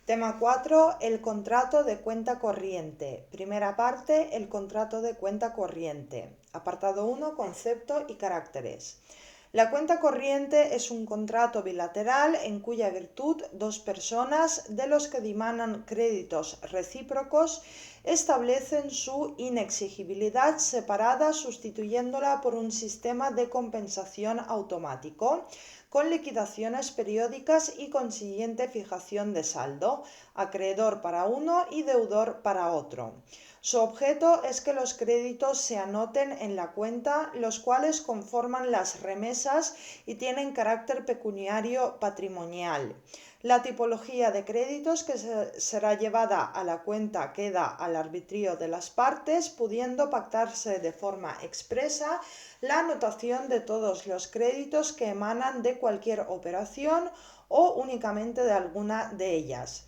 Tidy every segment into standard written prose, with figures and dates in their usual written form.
Tema 4. El contrato de cuenta corriente. Primera parte, el contrato de cuenta corriente. Apartado 1. Concepto y caracteres. La cuenta corriente es un contrato bilateral en cuya virtud dos personas de los que dimanan créditos recíprocos establecen su inexigibilidad separada sustituyéndola por un sistema de compensación automático con liquidaciones periódicas y consiguiente fijación de saldo, acreedor para uno y deudor para otro. Su objeto es que los créditos se anoten en la cuenta, los cuales conforman las remesas y tienen carácter pecuniario patrimonial. La tipología de créditos que será llevada a la cuenta queda al arbitrio de las partes, pudiendo pactarse de forma expresa la anotación de todos los créditos que emanan de cualquier operación o únicamente de alguna de ellas.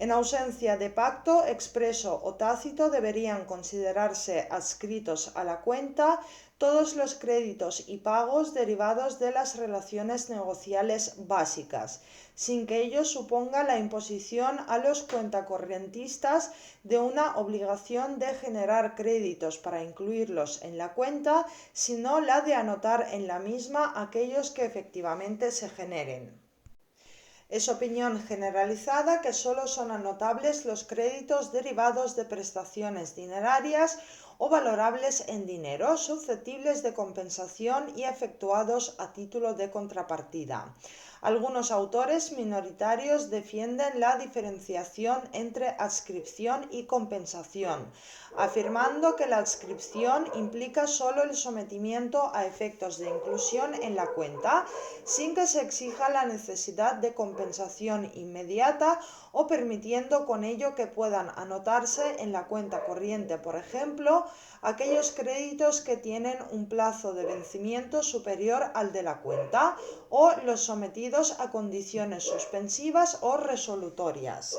En ausencia de pacto expreso o tácito deberían considerarse adscritos a la cuenta todos los créditos y pagos derivados de las relaciones negociales básicas, sin que ello suponga la imposición a los cuentacorrientistas de una obligación de generar créditos para incluirlos en la cuenta, sino la de anotar en la misma aquellos que efectivamente se generen. Es opinión generalizada que solo son anotables los créditos derivados de prestaciones dinerarias o valorables en dinero, susceptibles de compensación y efectuados a título de contrapartida. Algunos autores minoritarios defienden la diferenciación entre adscripción y compensación, afirmando que la adscripción implica solo el sometimiento a efectos de inclusión en la cuenta, sin que se exija la necesidad de compensación inmediata o permitiendo con ello que puedan anotarse en la cuenta corriente, por ejemplo, aquellos créditos que tienen un plazo de vencimiento superior al de la cuenta o los sometidos a condiciones suspensivas o resolutorias.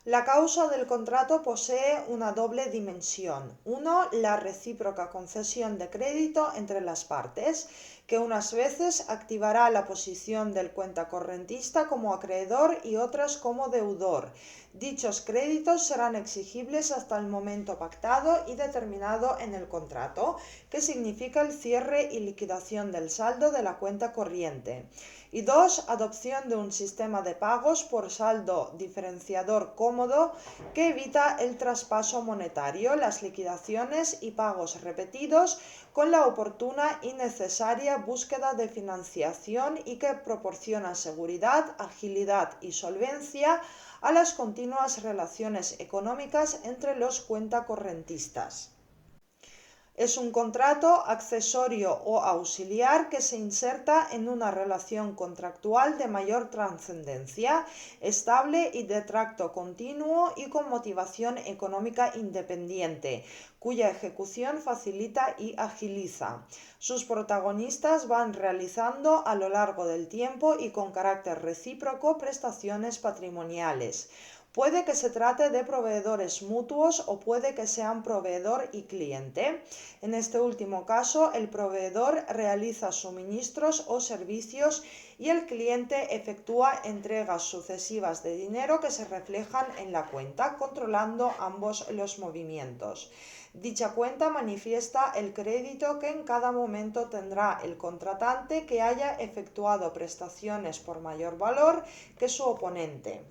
La causa del contrato posee una doble dimensión. 1. La recíproca concesión de crédito entre las partes, que unas veces activará la posición del cuentacorrentista como acreedor y otras como deudor. Dichos créditos serán exigibles hasta el momento pactado y determinado en el contrato, que significa el cierre y liquidación del saldo de la cuenta corriente. Y 2. Adopción de un sistema de pagos por saldo diferenciador cómodo que evita el traspaso monetario, las liquidaciones y pagos repetidos con la oportuna y necesaria búsqueda de financiación y que proporciona seguridad, agilidad y solvencia a las continuas relaciones económicas entre los cuentacorrentistas. Es un contrato accesorio o auxiliar que se inserta en una relación contractual de mayor trascendencia, estable y de tracto continuo y con motivación económica independiente, cuya ejecución facilita y agiliza. Sus protagonistas van realizando a lo largo del tiempo y con carácter recíproco prestaciones patrimoniales. Puede que se trate de proveedores mutuos o puede que sean proveedor y cliente. En este último caso, el proveedor realiza suministros o servicios y el cliente efectúa entregas sucesivas de dinero que se reflejan en la cuenta, controlando ambos los movimientos. Dicha cuenta manifiesta el crédito que en cada momento tendrá el contratante que haya efectuado prestaciones por mayor valor que su oponente.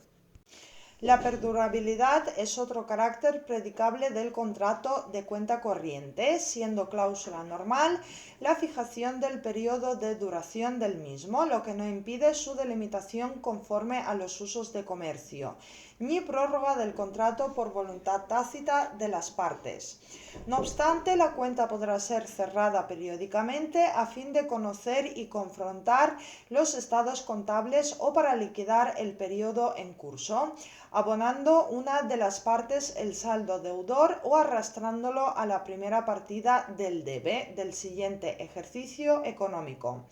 La perdurabilidad es otro carácter predicable del contrato de cuenta corriente, siendo cláusula normal la fijación del periodo de duración del mismo, lo que no impide su delimitación conforme a los usos de comercio, ni prórroga del contrato por voluntad tácita de las partes. No obstante, la cuenta podrá ser cerrada periódicamente a fin de conocer y confrontar los estados contables o para liquidar el periodo en curso, abonando una de las partes el saldo deudor o arrastrándolo a la primera partida del debe del siguiente ejercicio económico.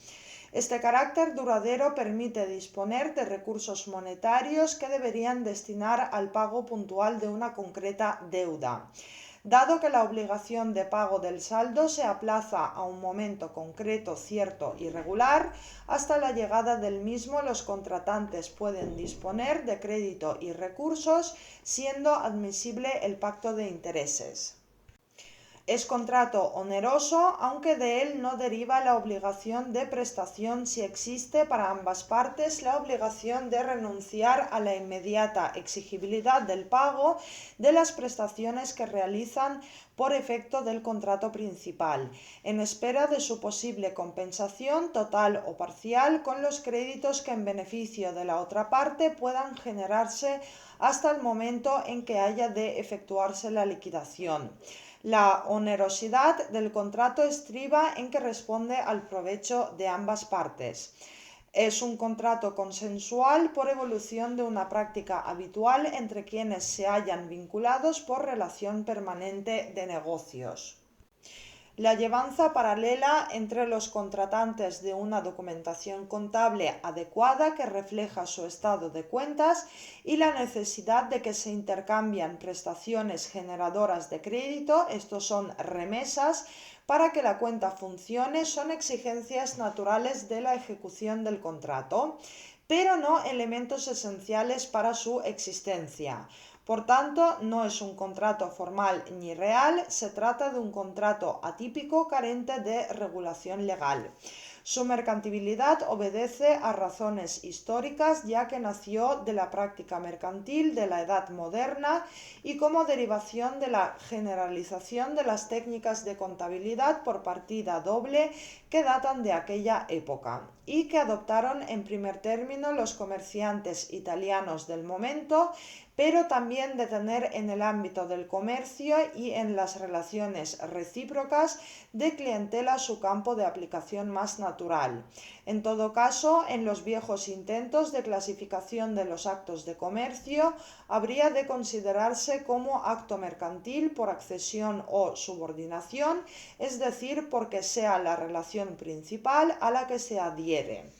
Este carácter duradero permite disponer de recursos monetarios que deberían destinar al pago puntual de una concreta deuda. dado que la obligación de pago del saldo se aplaza a un momento concreto, cierto y regular. Hasta la llegada del mismo, los contratantes pueden disponer de crédito y recursos, siendo admisible el pacto de intereses. Es contrato oneroso, aunque de él no deriva la obligación de prestación si existe para ambas partes la obligación de renunciar a la inmediata exigibilidad del pago de las prestaciones que realizan por efecto del contrato principal, en espera de su posible compensación total o parcial con los créditos que en beneficio de la otra parte puedan generarse hasta el momento en que haya de efectuarse la liquidación. La onerosidad del contrato estriba en que responde al provecho de ambas partes. Es un contrato consensual por evolución de una práctica habitual entre quienes se hallan vinculados por relación permanente de negocios. La llevanza paralela entre los contratantes de una documentación contable adecuada que refleja su estado de cuentas y la necesidad de que se intercambian prestaciones generadoras de crédito, estos son remesas, para que la cuenta funcione, son exigencias naturales de la ejecución del contrato, pero no elementos esenciales para su existencia. Por tanto, no es un contrato formal ni real, se trata de un contrato atípico carente de regulación legal. Su mercantilidad obedece a razones históricas, ya que nació de la práctica mercantil de la Edad Moderna y como derivación de la generalización de las técnicas de contabilidad por partida doble que datan de aquella época y que adoptaron en primer término los comerciantes italianos del momento, pero también de tener en el ámbito del comercio y en las relaciones recíprocas de clientela su campo de aplicación más natural. En todo caso, en los viejos intentos de clasificación de los actos de comercio, habría de considerarse como acto mercantil por accesión o subordinación, es decir, porque sea la relación principal a la que se adhiere.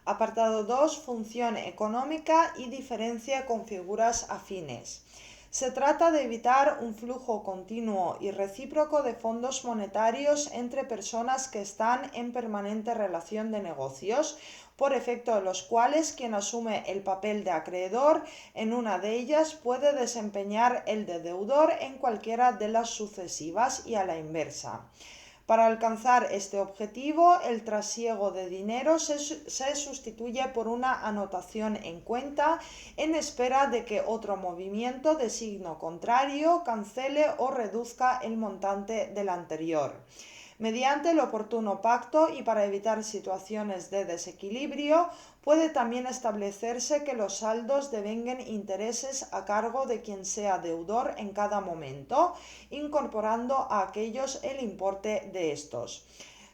Apartado 2. Función económica y diferencia con figuras afines. Se trata de evitar un flujo continuo y recíproco de fondos monetarios entre personas que están en permanente relación de negocios, por efecto de los cuales quien asume el papel de acreedor en una de ellas puede desempeñar el de deudor en cualquiera de las sucesivas y a la inversa. Para alcanzar este objetivo, el trasiego de dinero se sustituye por una anotación en cuenta en espera de que otro movimiento de signo contrario cancele o reduzca el montante del anterior. Mediante el oportuno pacto y para evitar situaciones de desequilibrio, puede también establecerse que los saldos devenguen intereses a cargo de quien sea deudor en cada momento, incorporando a aquellos el importe de estos.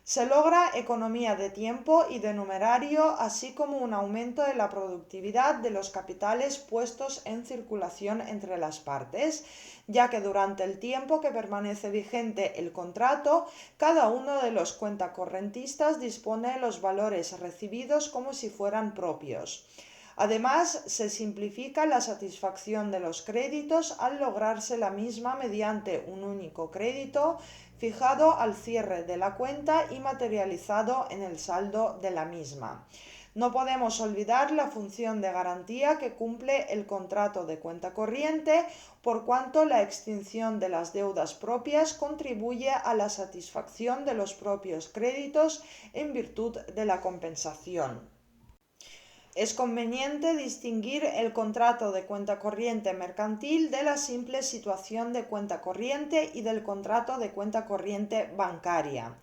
Se logra economía de tiempo y de numerario, así como un aumento de la productividad de los capitales puestos en circulación entre las partes, ya que durante el tiempo que permanece vigente el contrato, cada uno de los cuentacorrentistas dispone de los valores recibidos como si fueran propios. Además, se simplifica la satisfacción de los créditos al lograrse la misma mediante un único crédito fijado al cierre de la cuenta y materializado en el saldo de la misma. No podemos olvidar la función de garantía que cumple el contrato de cuenta corriente, por cuanto la extinción de las deudas propias contribuye a la satisfacción de los propios créditos en virtud de la compensación. Es conveniente distinguir el contrato de cuenta corriente mercantil de la simple situación de cuenta corriente y del contrato de cuenta corriente bancaria.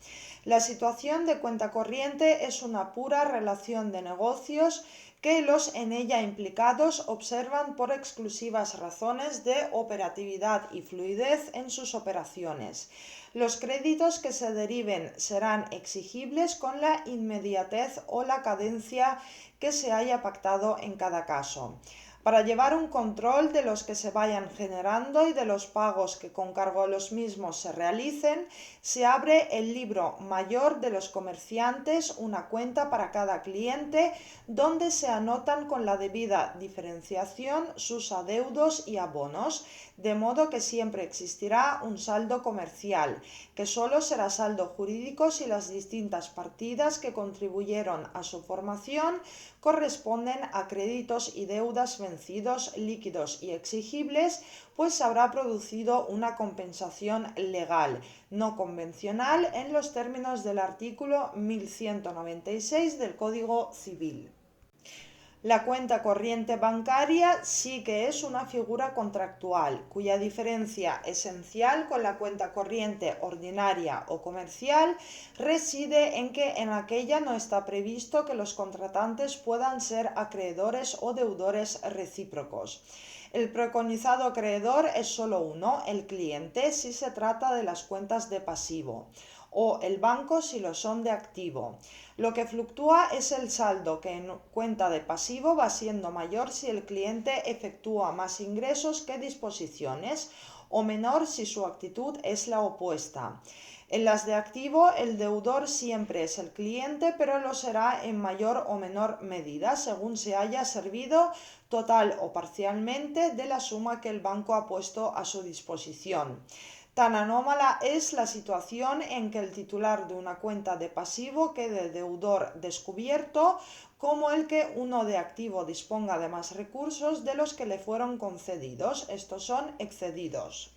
La situación de cuenta corriente es una pura relación de negocios que los en ella implicados observan por exclusivas razones de operatividad y fluidez en sus operaciones. Los créditos que se deriven serán exigibles con la inmediatez o la cadencia que se haya pactado en cada caso. Para llevar un control de los que se vayan generando y de los pagos que con cargo a los mismos se realicen, se abre el libro mayor de los comerciantes, una cuenta para cada cliente, donde se anotan con la debida diferenciación sus adeudos y abonos, de modo que siempre existirá un saldo comercial, que solo será saldo jurídico si las distintas partidas que contribuyeron a su formación corresponden a créditos y deudas vencidos, líquidos y exigibles, pues se habrá producido una compensación legal, no convencional, en los términos del artículo 1196 del Código Civil. La cuenta corriente bancaria sí que es una figura contractual, cuya diferencia esencial con la cuenta corriente ordinaria o comercial reside en que en aquella no está previsto que los contratantes puedan ser acreedores o deudores recíprocos. El preconizado acreedor es solo uno, el cliente, si se trata de las cuentas de pasivo, o el banco si lo son de activo. Lo que fluctúa es el saldo, que en cuenta de pasivo va siendo mayor si el cliente efectúa más ingresos que disposiciones, o menor si su actitud es la opuesta. En las de activo, el deudor siempre es el cliente, pero lo será en mayor o menor medida, según se haya servido total o parcialmente de la suma que el banco ha puesto a su disposición. Tan anómala es la situación en que el titular de una cuenta de pasivo quede deudor descubierto, como el que uno de activo disponga de más recursos de los que le fueron concedidos. Estos son excedidos.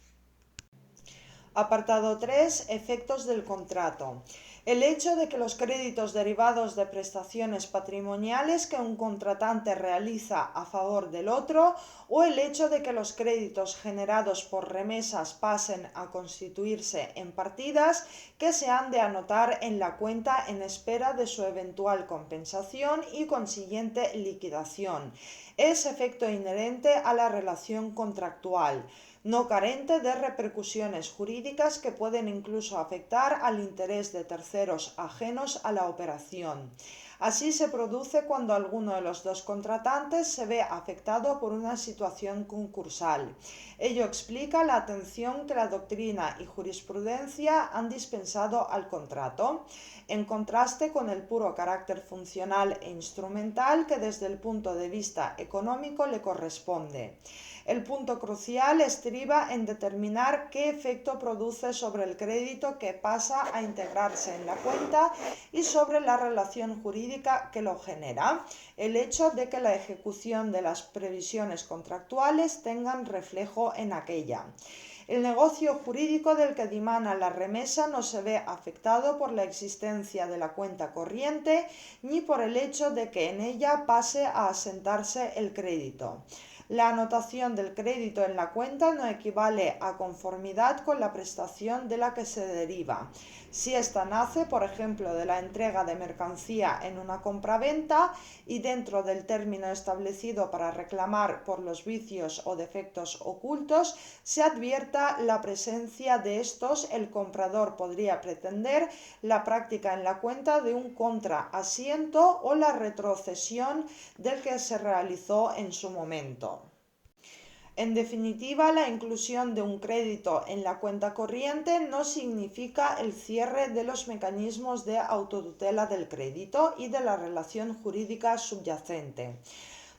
Apartado 3. Efectos del contrato. El hecho de que los créditos derivados de prestaciones patrimoniales que un contratante realiza a favor del otro, o el hecho de que los créditos generados por remesas pasen a constituirse en partidas que se han de anotar en la cuenta en espera de su eventual compensación y consiguiente liquidación, es efecto inherente a la relación contractual, no carente de repercusiones jurídicas que pueden incluso afectar al interés de terceros ajenos a la operación. Así se produce cuando alguno de los dos contratantes se ve afectado por una situación concursal. Ello explica la atención que la doctrina y jurisprudencia han dispensado al contrato, en contraste con el puro carácter funcional e instrumental que desde el punto de vista económico le corresponde. El punto crucial estriba en determinar qué efecto produce sobre el crédito que pasa a integrarse en la cuenta y sobre la relación jurídica que lo genera, el hecho de que la ejecución de las previsiones contractuales tengan reflejo en aquella. El negocio jurídico del que dimana la remesa no se ve afectado por la existencia de la cuenta corriente ni por el hecho de que en ella pase a asentarse el crédito. La anotación del crédito en la cuenta no equivale a conformidad con la prestación de la que se deriva. Si ésta nace, por ejemplo, de la entrega de mercancía en una compraventa y dentro del término establecido para reclamar por los vicios o defectos ocultos, se advierta la presencia de estos, el comprador podría pretender la práctica en la cuenta de un contraasiento o la retrocesión del que se realizó en su momento. En definitiva, la inclusión de un crédito en la cuenta corriente no significa el cierre de los mecanismos de autotutela del crédito y de la relación jurídica subyacente.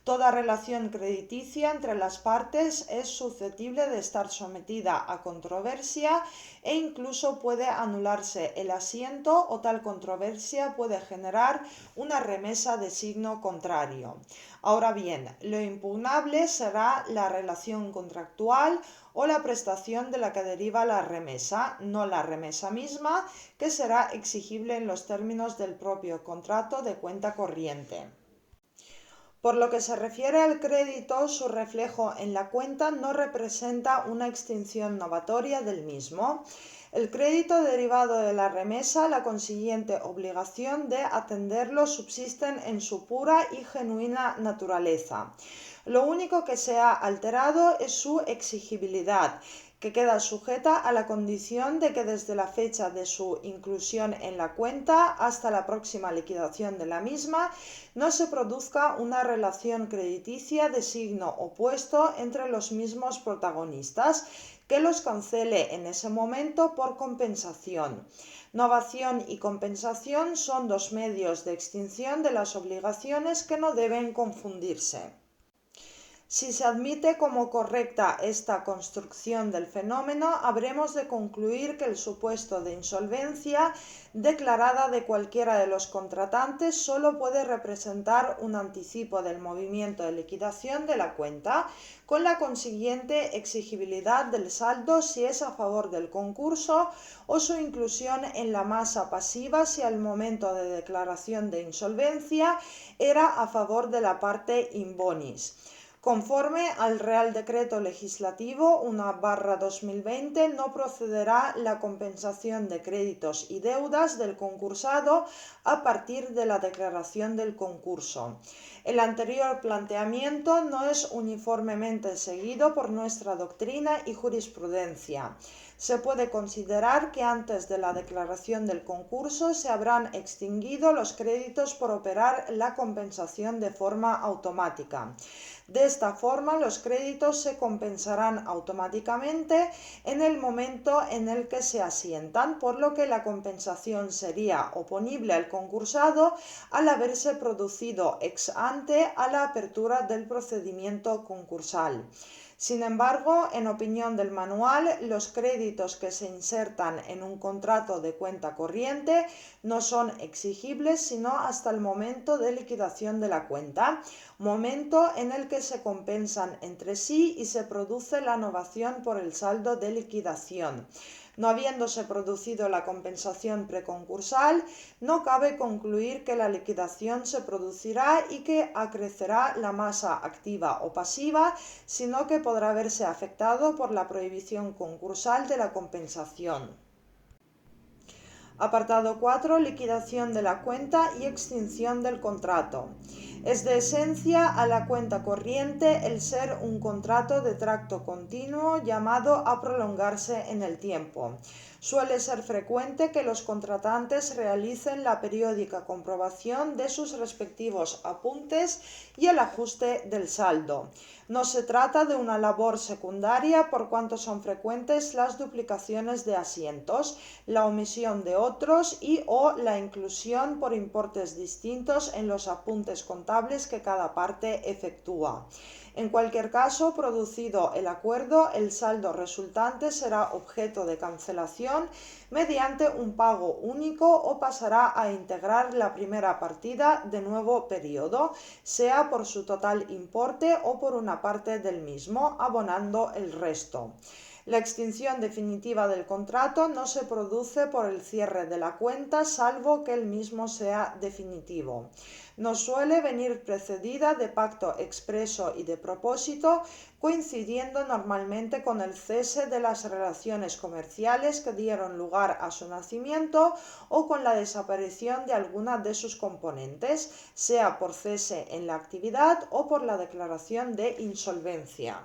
Toda relación crediticia entre las partes es susceptible de estar sometida a controversia e incluso puede anularse el asiento o tal controversia puede generar una remesa de signo contrario. Ahora bien, lo impugnable será la relación contractual o la prestación de la que deriva la remesa, no la remesa misma, que será exigible en los términos del propio contrato de cuenta corriente. Por lo que se refiere al crédito, su reflejo en la cuenta no representa una extinción novatoria del mismo. El crédito derivado de la remesa, la consiguiente obligación de atenderlo subsisten en su pura y genuina naturaleza. Lo único que se ha alterado es su exigibilidad, que queda sujeta a la condición de que desde la fecha de su inclusión en la cuenta hasta la próxima liquidación de la misma no se produzca una relación crediticia de signo opuesto entre los mismos protagonistas, que los cancele en ese momento por compensación. Novación y compensación son dos medios de extinción de las obligaciones que no deben confundirse. Si se admite como correcta esta construcción del fenómeno, habremos de concluir que el supuesto de insolvencia declarada de cualquiera de los contratantes solo puede representar un anticipo del movimiento de liquidación de la cuenta, con la consiguiente exigibilidad del saldo si es a favor del concurso, o su inclusión en la masa pasiva si al momento de declaración de insolvencia era a favor de la parte in bonis. Conforme al Real Decreto Legislativo 1/2020, no procederá la compensación de créditos y deudas del concursado a partir de la declaración del concurso. El anterior planteamiento no es uniformemente seguido por nuestra doctrina y jurisprudencia. Se puede considerar que antes de la declaración del concurso se habrán extinguido los créditos por operar la compensación de forma automática. De esta forma, los créditos se compensarán automáticamente en el momento en el que se asientan, por lo que la compensación sería oponible al concursado al haberse producido ex ante a la apertura del procedimiento concursal. Sin embargo, en opinión del manual, los créditos que se insertan en un contrato de cuenta corriente no son exigibles sino hasta el momento de liquidación de la cuenta, momento en el que se compensan entre sí y se produce la novación por el saldo de liquidación. No habiéndose producido la compensación preconcursal, no cabe concluir que la liquidación se producirá y que acrecerá la masa activa o pasiva, sino que podrá verse afectado por la prohibición concursal de la compensación. Apartado 4. Liquidación de la cuenta y extinción del contrato. Es de esencia a la cuenta corriente el ser un contrato de tracto continuo llamado a prolongarse en el tiempo. Suele ser frecuente que los contratantes realicen la periódica comprobación de sus respectivos apuntes y el ajuste del saldo. No se trata de una labor secundaria por cuanto son frecuentes las duplicaciones de asientos, la omisión de otros o la inclusión por importes distintos en los apuntes contables que cada parte efectúa. En cualquier caso, producido el acuerdo, el saldo resultante será objeto de cancelación mediante un pago único o pasará a integrar la primera partida de nuevo periodo, sea por su total importe o por una parte del mismo, abonando el resto. La extinción definitiva del contrato no se produce por el cierre de la cuenta, salvo que el mismo sea definitivo. No suele venir precedida de pacto expreso y de propósito, coincidiendo normalmente con el cese de las relaciones comerciales que dieron lugar a su nacimiento o con la desaparición de alguna de sus componentes, sea por cese en la actividad o por la declaración de insolvencia.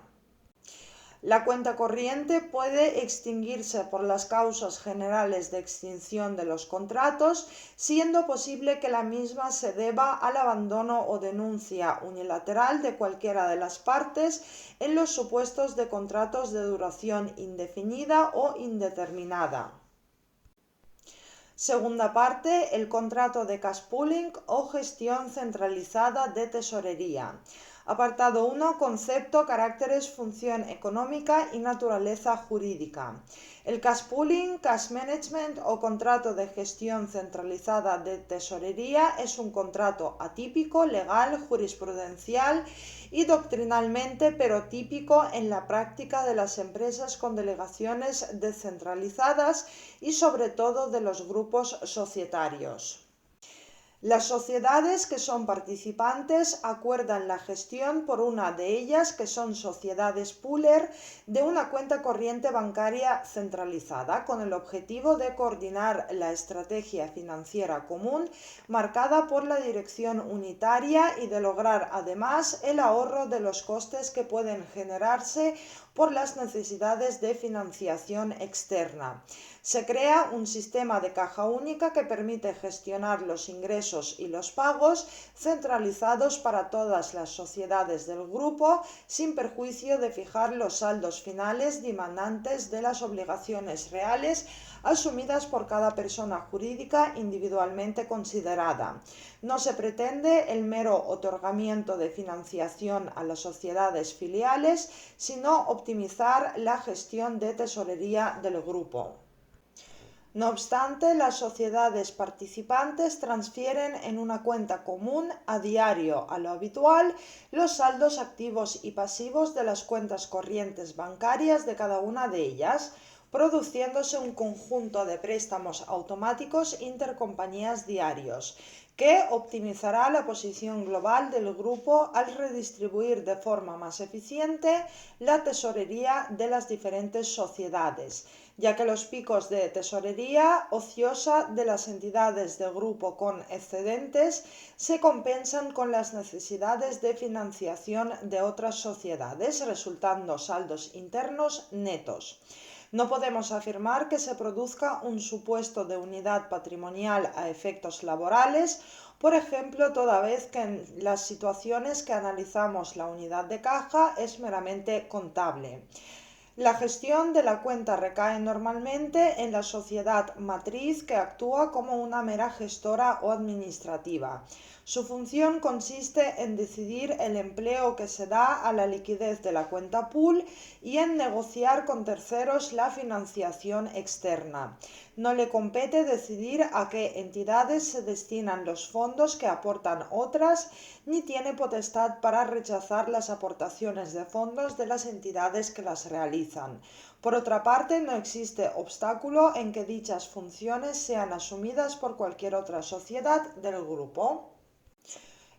La cuenta corriente puede extinguirse por las causas generales de extinción de los contratos, siendo posible que la misma se deba al abandono o denuncia unilateral de cualquiera de las partes en los supuestos de contratos de duración indefinida o indeterminada. Segunda parte, el contrato de cash pooling o gestión centralizada de tesorería. Apartado 1. Concepto, caracteres, función económica y naturaleza jurídica. El cash pooling, cash management o contrato de gestión centralizada de tesorería es un contrato atípico, legal, jurisprudencial y doctrinalmente, pero típico en la práctica de las empresas con delegaciones descentralizadas y sobre todo de los grupos societarios. Las sociedades que son participantes acuerdan la gestión por una de ellas, que son sociedades pooler, de una cuenta corriente bancaria centralizada, con el objetivo de coordinar la estrategia financiera común marcada por la dirección unitaria y de lograr además el ahorro de los costes que pueden generarse por las necesidades de financiación externa. Se crea un sistema de caja única que permite gestionar los ingresos y los pagos centralizados para todas las sociedades del grupo, sin perjuicio de fijar los saldos finales demandantes de las obligaciones reales asumidas por cada persona jurídica individualmente considerada. No se pretende el mero otorgamiento de financiación a las sociedades filiales, sino optimizar la gestión de tesorería del grupo. No obstante, las sociedades participantes transfieren en una cuenta común a diario, a lo habitual, los saldos activos y pasivos de las cuentas corrientes bancarias de cada una de ellas, produciéndose un conjunto de préstamos automáticos intercompañías diarios, que optimizará la posición global del grupo al redistribuir de forma más eficiente la tesorería de las diferentes sociedades, ya que los picos de tesorería ociosa de las entidades del grupo con excedentes se compensan con las necesidades de financiación de otras sociedades, resultando saldos internos netos. No podemos afirmar que se produzca un supuesto de unidad patrimonial a efectos laborales, por ejemplo, toda vez que en las situaciones que analizamos la unidad de caja es meramente contable. La gestión de la cuenta recae normalmente en la sociedad matriz, que actúa como una mera gestora o administrativa. Su función consiste en decidir el empleo que se da a la liquidez de la cuenta pool y en negociar con terceros la financiación externa. No le compete decidir a qué entidades se destinan los fondos que aportan otras, ni tiene potestad para rechazar las aportaciones de fondos de las entidades que las realizan. Por otra parte, no existe obstáculo en que dichas funciones sean asumidas por cualquier otra sociedad del grupo.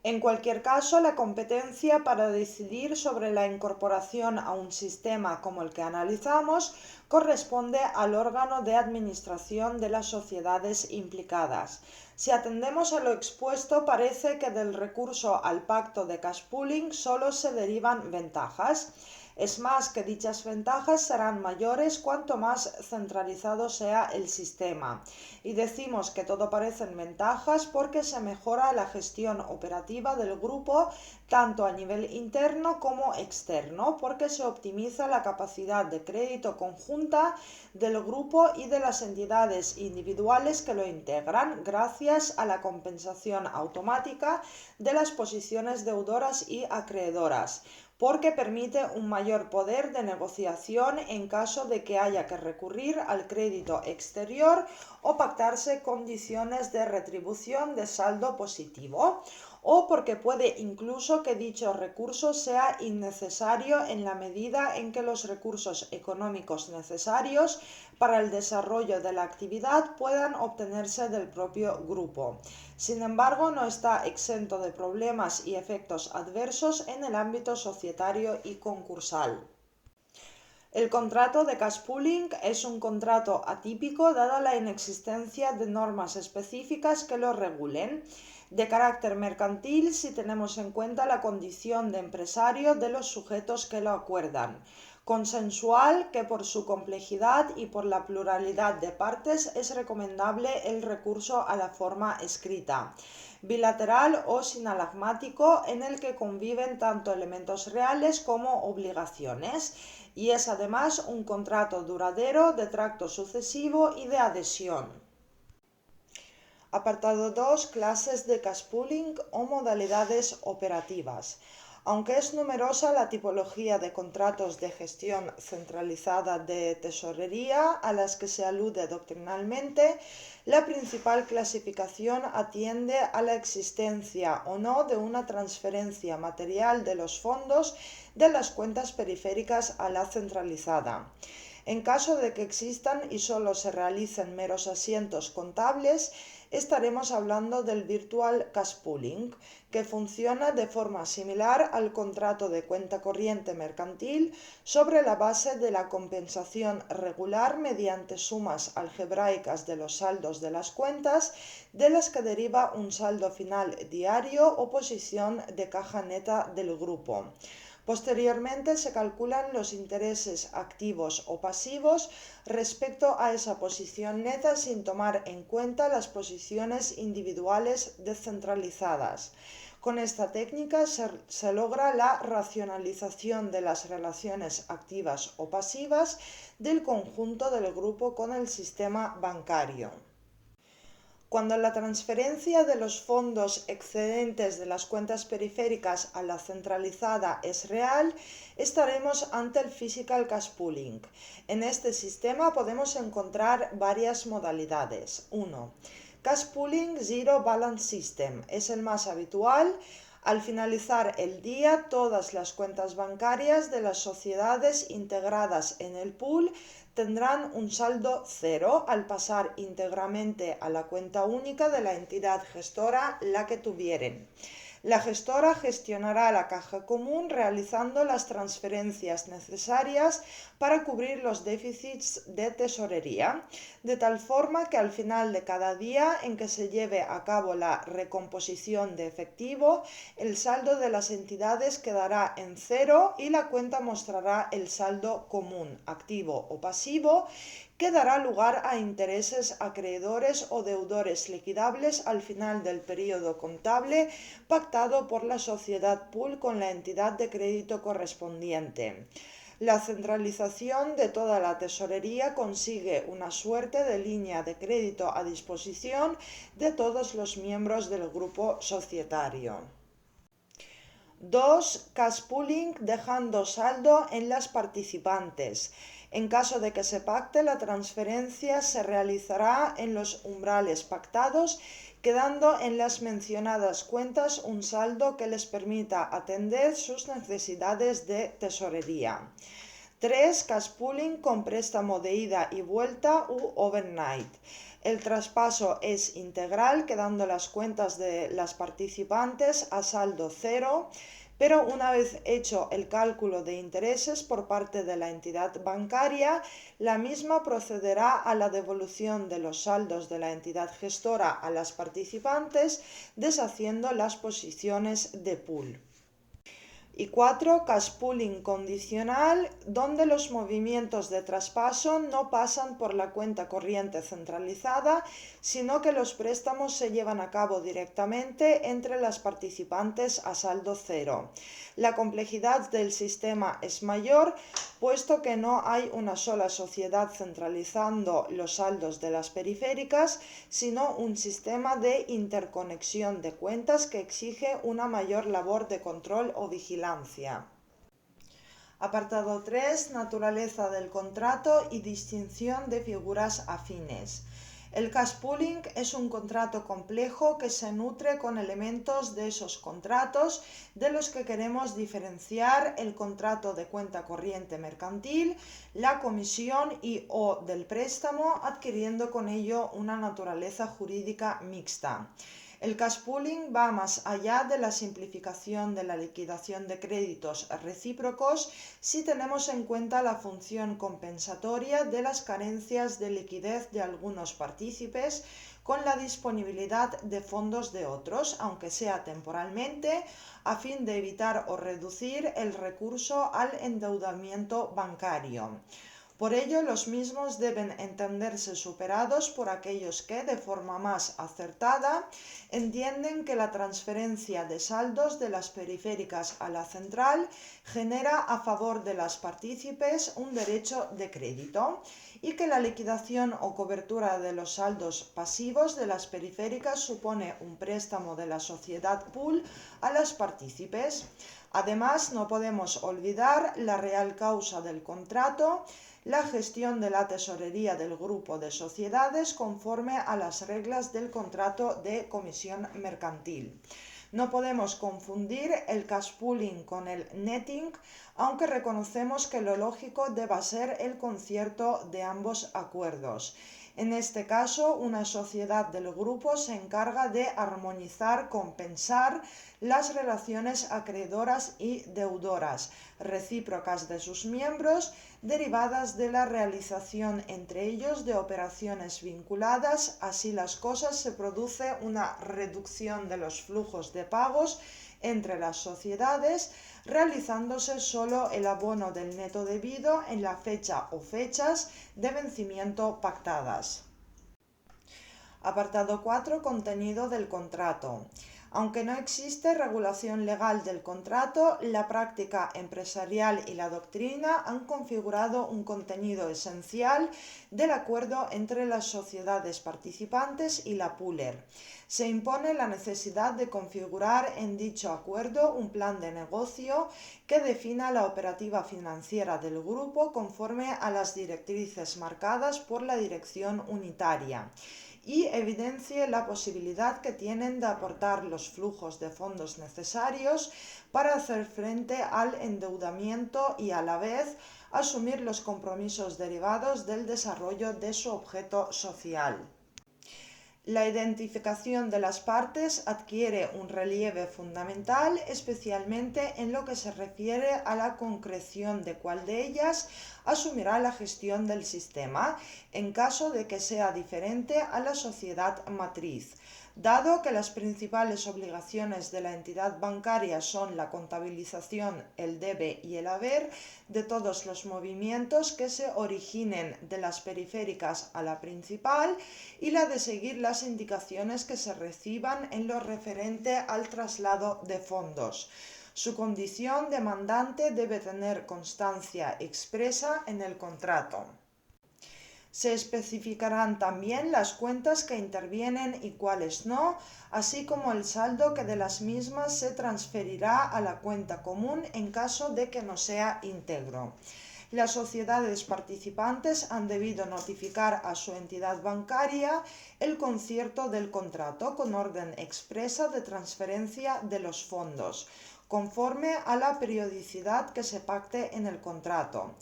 En cualquier caso, la competencia para decidir sobre la incorporación a un sistema como el que analizamos corresponde al órgano de administración de las sociedades implicadas. Si atendemos a lo expuesto, parece que del recurso al pacto de cash pooling solo se derivan ventajas. Es más, que dichas ventajas serán mayores cuanto más centralizado sea el sistema. Y decimos que todo parecen ventajas porque se mejora la gestión operativa del grupo tanto a nivel interno como externo, porque se optimiza la capacidad de crédito conjunta del grupo y de las entidades individuales que lo integran, gracias a la compensación automática de las posiciones deudoras y acreedoras, porque permite un mayor poder de negociación en caso de que haya que recurrir al crédito exterior o pactarse condiciones de retribución de saldo positivo, o porque puede incluso que dicho recurso sea innecesario en la medida en que los recursos económicos necesarios para el desarrollo de la actividad puedan obtenerse del propio grupo. Sin embargo, no está exento de problemas y efectos adversos en el ámbito societario y concursal. El contrato de cash pooling es un contrato atípico dada la inexistencia de normas específicas que lo regulen, de carácter mercantil si tenemos en cuenta la condición de empresario de los sujetos que lo acuerdan, consensual, que por su complejidad y por la pluralidad de partes es recomendable el recurso a la forma escrita, bilateral o sinalagmático, en el que conviven tanto elementos reales como obligaciones, y es además un contrato duradero de tracto sucesivo y de adhesión. Apartado 2. Clases de cash pooling o modalidades operativas. Aunque es numerosa la tipología de contratos de gestión centralizada de tesorería a las que se alude doctrinalmente, la principal clasificación atiende a la existencia o no de una transferencia material de los fondos de las cuentas periféricas a la centralizada. En caso de que existan y solo se realicen meros asientos contables, estaremos hablando del Virtual Cash Pooling, que funciona de forma similar al contrato de cuenta corriente mercantil sobre la base de la compensación regular mediante sumas algebraicas de los saldos de las cuentas, de las que deriva un saldo final diario o posición de caja neta del grupo. Posteriormente se calculan los intereses activos o pasivos respecto a esa posición neta sin tomar en cuenta las posiciones individuales descentralizadas. Con esta técnica se logra la racionalización de las relaciones activas o pasivas del conjunto del grupo con el sistema bancario. Cuando la transferencia de los fondos excedentes de las cuentas periféricas a la centralizada es real, estaremos ante el Physical Cash Pooling. En este sistema podemos encontrar varias modalidades. 1. Cash Pooling Zero Balance System es el más habitual. Al finalizar el día, todas las cuentas bancarias de las sociedades integradas en el pool tendrán un saldo cero al pasar íntegramente a la cuenta única de la entidad gestora la que tuvieren. La gestora gestionará la caja común realizando las transferencias necesarias para cubrir los déficits de tesorería, de tal forma que al final de cada día en que se lleve a cabo la recomposición de efectivo, el saldo de las entidades quedará en cero y la cuenta mostrará el saldo común, activo o pasivo, que dará lugar a intereses acreedores o deudores liquidables al final del periodo contable pactado por la sociedad pool con la entidad de crédito correspondiente. La centralización de toda la tesorería consigue una suerte de línea de crédito a disposición de todos los miembros del grupo societario. 2. Cash pooling dejando saldo en las participantes. En caso de que se pacte, la transferencia se realizará en los umbrales pactados, quedando en las mencionadas cuentas un saldo que les permita atender sus necesidades de tesorería. 3. Cash pooling con préstamo de ida y vuelta u overnight. El traspaso es integral, quedando las cuentas de las participantes a saldo cero, pero una vez hecho el cálculo de intereses por parte de la entidad bancaria, la misma procederá a la devolución de los saldos de la entidad gestora a las participantes, deshaciendo las posiciones de pool. Y 4. Cash pooling condicional, donde los movimientos de traspaso no pasan por la cuenta corriente centralizada, sino que los préstamos se llevan a cabo directamente entre las participantes a saldo cero. La complejidad del sistema es mayor, puesto que no hay una sola sociedad centralizando los saldos de las periféricas, sino un sistema de interconexión de cuentas que exige una mayor labor de control o vigilancia. Apartado 3. Naturaleza del contrato y distinción de figuras afines. El cash pooling es un contrato complejo que se nutre con elementos de esos contratos de los que queremos diferenciar el contrato de cuenta corriente mercantil, la comisión y o del préstamo, adquiriendo con ello una naturaleza jurídica mixta. El cash pooling va más allá de la simplificación de la liquidación de créditos recíprocos si tenemos en cuenta la función compensatoria de las carencias de liquidez de algunos partícipes con la disponibilidad de fondos de otros, aunque sea temporalmente, a fin de evitar o reducir el recurso al endeudamiento bancario. Por ello, los mismos deben entenderse superados por aquellos que, de forma más acertada, entienden que la transferencia de saldos de las periféricas a la central genera a favor de las partícipes un derecho de crédito y que la liquidación o cobertura de los saldos pasivos de las periféricas supone un préstamo de la sociedad pool a las partícipes. Además, no podemos olvidar la real causa del contrato, la gestión de la tesorería del grupo de sociedades conforme a las reglas del contrato de comisión mercantil. No podemos confundir el cash pooling con el netting, aunque reconocemos que lo lógico deba ser el concierto de ambos acuerdos. En este caso, una sociedad del grupo se encarga de armonizar, compensar las relaciones acreedoras y deudoras recíprocas de sus miembros, derivadas de la realización entre ellos de operaciones vinculadas. Así las cosas, se produce una reducción de los flujos de pagos entre las sociedades, realizándose solo el abono del neto debido en la fecha o fechas de vencimiento pactadas. Apartado 4. Contenido del contrato. Aunque no existe regulación legal del contrato, la práctica empresarial y la doctrina han configurado un contenido esencial del acuerdo entre las sociedades participantes y la pooler. Se impone la necesidad de configurar en dicho acuerdo un plan de negocio que defina la operativa financiera del grupo conforme a las directrices marcadas por la dirección unitaria, y evidencie la posibilidad que tienen de aportar los flujos de fondos necesarios para hacer frente al endeudamiento y a la vez asumir los compromisos derivados del desarrollo de su objeto social. La identificación de las partes adquiere un relieve fundamental, especialmente en lo que se refiere a la concreción de cuál de ellas asumirá la gestión del sistema, en caso de que sea diferente a la sociedad matriz. Dado que las principales obligaciones de la entidad bancaria son la contabilización, el debe y el haber de todos los movimientos que se originen de las periféricas a la principal, y la de seguir las indicaciones que se reciban en lo referente al traslado de fondos, su condición demandante debe tener constancia expresa en el contrato. Se especificarán también las cuentas que intervienen y cuáles no, así como el saldo que de las mismas se transferirá a la cuenta común en caso de que no sea íntegro. Las sociedades participantes han debido notificar a su entidad bancaria el concierto del contrato con orden expresa de transferencia de los fondos, conforme a la periodicidad que se pacte en el contrato.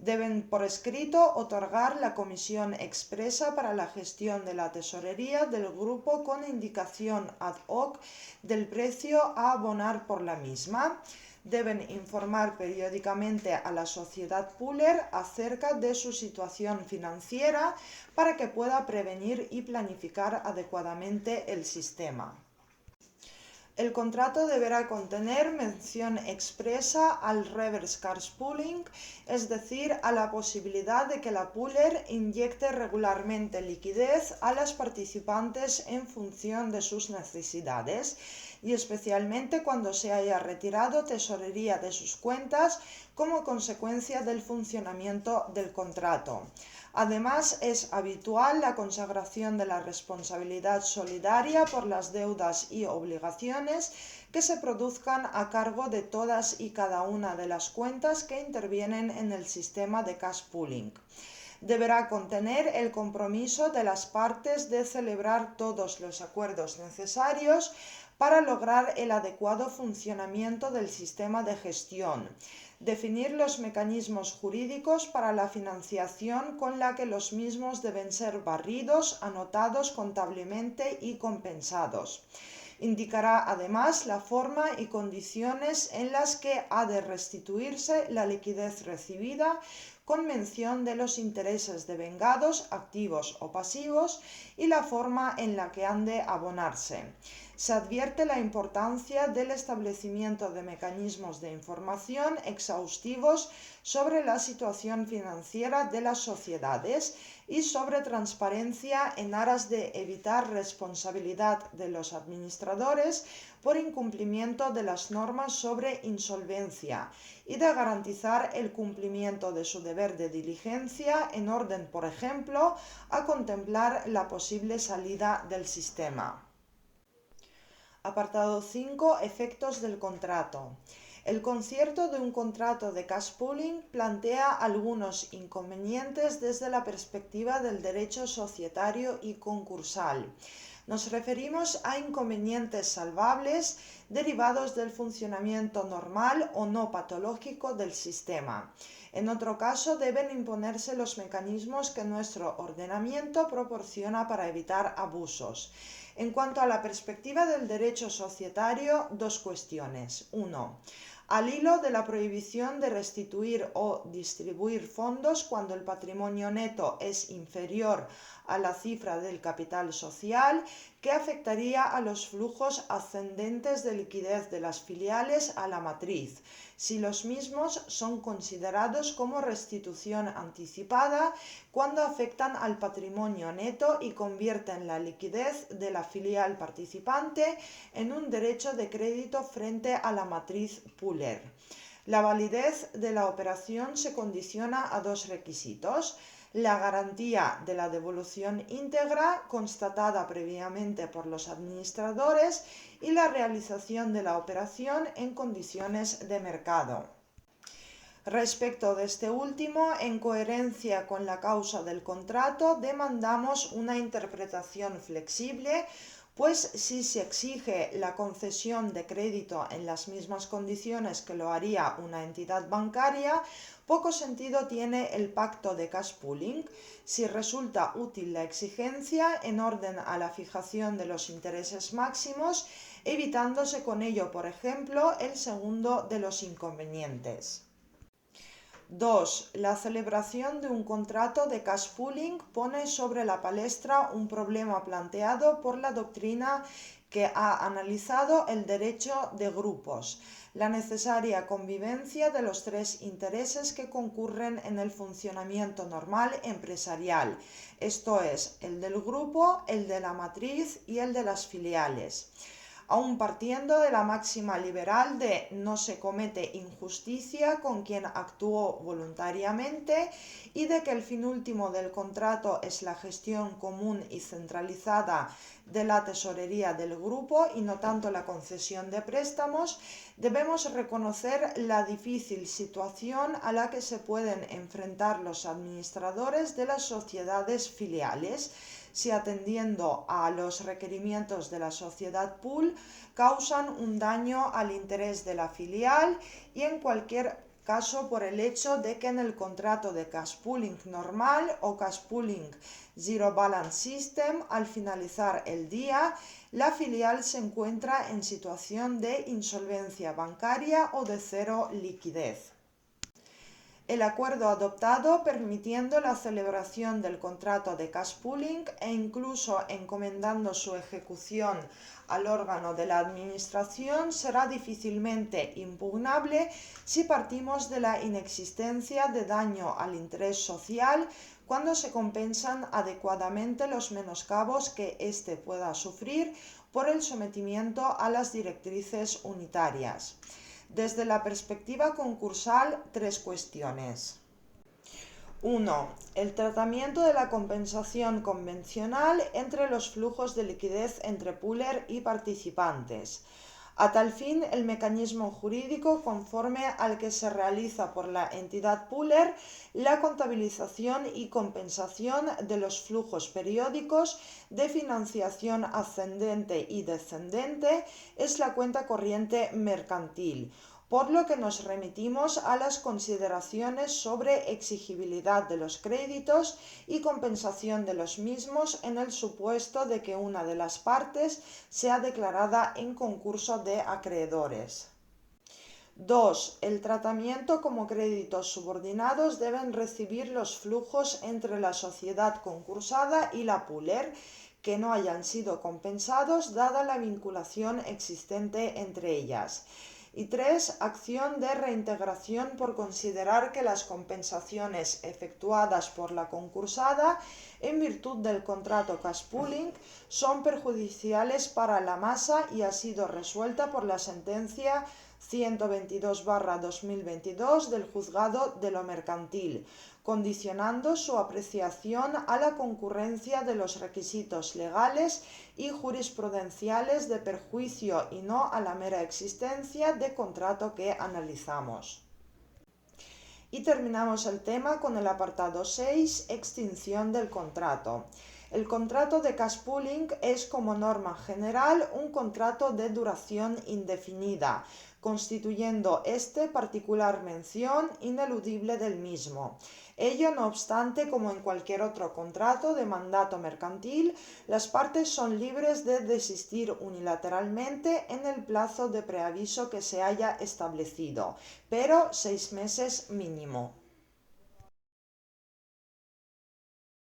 Deben por escrito otorgar la comisión expresa para la gestión de la tesorería del grupo con indicación ad hoc del precio a abonar por la misma. Deben informar periódicamente a la sociedad pooler acerca de su situación financiera para que pueda prevenir y planificar adecuadamente el sistema. El contrato deberá contener mención expresa al reverse cash pooling, es decir, a la posibilidad de que la pooler inyecte regularmente liquidez a las participantes en función de sus necesidades, y especialmente cuando se haya retirado tesorería de sus cuentas como consecuencia del funcionamiento del contrato. Además, es habitual la consagración de la responsabilidad solidaria por las deudas y obligaciones que se produzcan a cargo de todas y cada una de las cuentas que intervienen en el sistema de cash pooling. Deberá contener el compromiso de las partes de celebrar todos los acuerdos necesarios para lograr el adecuado funcionamiento del sistema de gestión, definir los mecanismos jurídicos para la financiación con la que los mismos deben ser barridos, anotados contablemente y compensados. Indicará además la forma y condiciones en las que ha de restituirse la liquidez recibida, con mención de los intereses devengados, activos o pasivos, y la forma en la que han de abonarse. Se advierte la importancia del establecimiento de mecanismos de información exhaustivos sobre la situación financiera de las sociedades y sobre transparencia en aras de evitar responsabilidad de los administradores por incumplimiento de las normas sobre insolvencia y de garantizar el cumplimiento de su deber de diligencia en orden, por ejemplo, a contemplar la posible salida del sistema. Apartado 5. Efectos del contrato. El concierto de un contrato de cash pooling plantea algunos inconvenientes desde la perspectiva del derecho societario y concursal. Nos referimos a inconvenientes salvables derivados del funcionamiento normal o no patológico del sistema. En otro caso, deben imponerse los mecanismos que nuestro ordenamiento proporciona para evitar abusos. En cuanto a la perspectiva del derecho societario, dos cuestiones. 1. Al hilo de la prohibición de restituir o distribuir fondos cuando el patrimonio neto es inferior a la cifra del capital social, que afectaría a los flujos ascendentes de liquidez de las filiales a la matriz, si los mismos son considerados como restitución anticipada cuando afectan al patrimonio neto y convierten la liquidez de la filial participante en un derecho de crédito frente a la matriz Pooler. La validez de la operación se condiciona a dos requisitos: la garantía de la devolución íntegra constatada previamente por los administradores y la realización de la operación en condiciones de mercado. Respecto de este último, en coherencia con la causa del contrato, demandamos una interpretación flexible, pues si se exige la concesión de crédito en las mismas condiciones que lo haría una entidad bancaria, poco sentido tiene el pacto de cash pooling. Si resulta útil la exigencia en orden a la fijación de los intereses máximos, evitándose con ello, por ejemplo, el segundo de los inconvenientes. 2. La celebración de un contrato de cash pooling pone sobre la palestra un problema planteado por la doctrina que ha analizado el derecho de grupos: la necesaria convivencia de los tres intereses que concurren en el funcionamiento normal empresarial, esto es, el del grupo, el de la matriz y el de las filiales. Aun partiendo de la máxima liberal de no se comete injusticia con quien actuó voluntariamente y de que el fin último del contrato es la gestión común y centralizada de la tesorería del grupo y no tanto la concesión de préstamos, debemos reconocer la difícil situación a la que se pueden enfrentar los administradores de las sociedades filiales, si atendiendo a los requerimientos de la sociedad pool causan un daño al interés de la filial y en cualquier caso por el hecho de que en el contrato de cash pooling normal o cash pooling Zero Balance System, al finalizar el día, la filial se encuentra en situación de insolvencia bancaria o de cero liquidez. El acuerdo adoptado permitiendo la celebración del contrato de cash pooling e incluso encomendando su ejecución al órgano de la administración será difícilmente impugnable si partimos de la inexistencia de daño al interés social cuando se compensan adecuadamente los menoscabos que éste pueda sufrir por el sometimiento a las directrices unitarias. Desde la perspectiva concursal, tres cuestiones. 1. El tratamiento de la compensación convencional entre los flujos de liquidez entre pooler y participantes. A tal fin, el mecanismo jurídico conforme al que se realiza por la entidad pooler la contabilización y compensación de los flujos periódicos de financiación ascendente y descendente es la cuenta corriente mercantil, por lo que nos remitimos a las consideraciones sobre exigibilidad de los créditos y compensación de los mismos en el supuesto de que una de las partes sea declarada en concurso de acreedores. 2. El tratamiento como créditos subordinados deben recibir los flujos entre la sociedad concursada y la pooler que no hayan sido compensados dada la vinculación existente entre ellas. Y 3. Acción de reintegración por considerar que las compensaciones efectuadas por la concursada en virtud del contrato cash pooling son perjudiciales para la masa y ha sido resuelta por la sentencia 122/2022 del Juzgado de lo Mercantil, condicionando su apreciación a la concurrencia de los requisitos legales y jurisprudenciales de perjuicio y no a la mera existencia de contrato que analizamos. Y terminamos el tema con el apartado 6, extinción del contrato. El contrato de cash pooling es como norma general un contrato de duración indefinida, constituyendo este particular mención ineludible del mismo. Ello no obstante, como en cualquier otro contrato de mandato mercantil, las partes son libres de desistir unilateralmente en el plazo de preaviso que se haya establecido, pero 6 meses mínimo.